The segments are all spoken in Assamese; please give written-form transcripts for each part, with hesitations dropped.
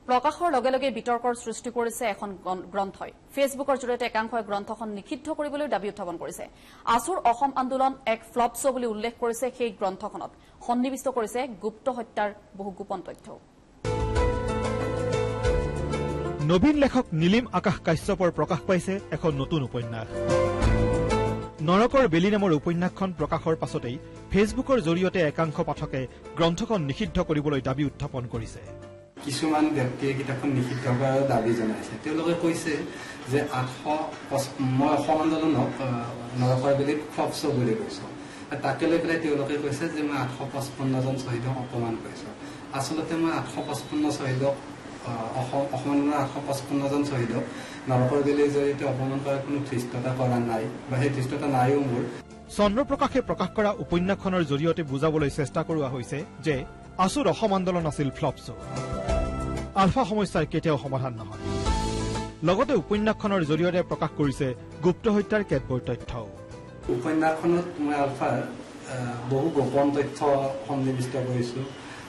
প্ৰকাশৰ লগে লগে বিতৰ্কৰ সৃষ্টি কৰিছে এখন গ্ৰন্থই ফেচবুকৰ জৰিয়তে একাংশই গ্ৰন্থখন নিষিদ্ধ কৰিবলৈ দাবী উত্থাপন কৰিছে আসুৰ অসম আন্দোলন এক ফ্লপ শ্ব বুলি উল্লেখ কৰিছে সেই গ্ৰন্থখনত সন্নিবিষ্ট কৰিছে গুপ্ত হত্যাৰ বহু গোপন তথ্য নবীন লেখক নীলিম আকাশ কাশ্যপৰ প্ৰকাশ পাইছে এখন নতুন উপন্যাস নৰকৰ বেলি নামৰ উপন্যাসখন প্ৰকাশৰ পাছতেই ফেচবুকৰ জৰিয়তে একাংশ পাঠকে গ্ৰন্থখন নিষিদ্ধ কৰিবলৈ দাবী উত্থাপন কৰিছে কিছুমান ব্যক্তিয়ে কিতাপখন নিষিদ্ধ কৰাৰ দাবী জনাইছে তেওঁলোকে কৈছে যে মই অসম আন্দোলনক নৰকৰ বেলিত ফ্লপ শ্ব' বুলি কৈছো তাকে লৈ পেলাই তেওঁলোকে কৈছে যে মই 855জন শ্বহীদক অপমান কৰিছো আচলতে মই 855 শ্বহীদক অসম আন্দোলনৰ 855জন শ্বহীদক নৰকৰ বেলিৰ জৰিয়তে অপমান কৰাৰ কোনো ধৃষ্টতা কৰা নাই বা সেই ধৃষ্টতা নাইও মোৰ চন্দ্ৰপ্ৰকাশে প্ৰকাশ কৰা উপন্যাসখনৰ জৰিয়তে বুজাবলৈ চেষ্টা কৰোৱা হৈছে যে আসুৰ অসম আন্দোলন আছিল ফ্লপ শ্ব' আলফা সমস্যাৰ কেতিয়াও সমাধান নহয় লগতে উপন্যাসখনৰ জৰিয়তে প্ৰকাশ কৰিছে গুপ্ত হত্যাৰ কেতবোৰ তথ্যও উপন্যাসখনত মই আলফাৰ বহু গোপন তথ্য সন্নিবিষ্ট কৰিছো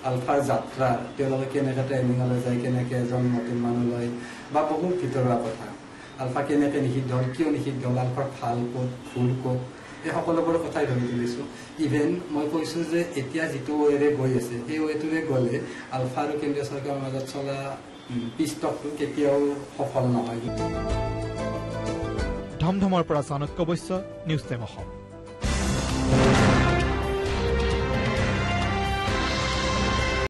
আলফাৰ যাত্ৰা তেওঁলোকে কেনেকৈ ট্ৰেইনিঙলৈ যায় কেনেকৈ এজন নতুন মানুহ লয় বা বহুত ভিতৰুৱা কথা আলফা কেনেকৈ নিষিদ্ধ হ'ল কিয় নিষিদ্ধ হ'ল আলফাৰ ভাল ক'ত ভুল ক'ত এই সকলোবোৰ কথাই ধৰি তুলিছো ইভেন মই কৈছো যে এতিয়া যিটো ৱেৰে গৈ আছে সেই ৱেটোৰে গ'লে আলফা আৰু কেন্দ্ৰীয় চৰকাৰৰ মাজত চলা পিষ্টকটো কেতিয়াও সফল নহয় ধমধমৰ পৰা চাণক্য বৈশ্য নিউজ টাইম অসম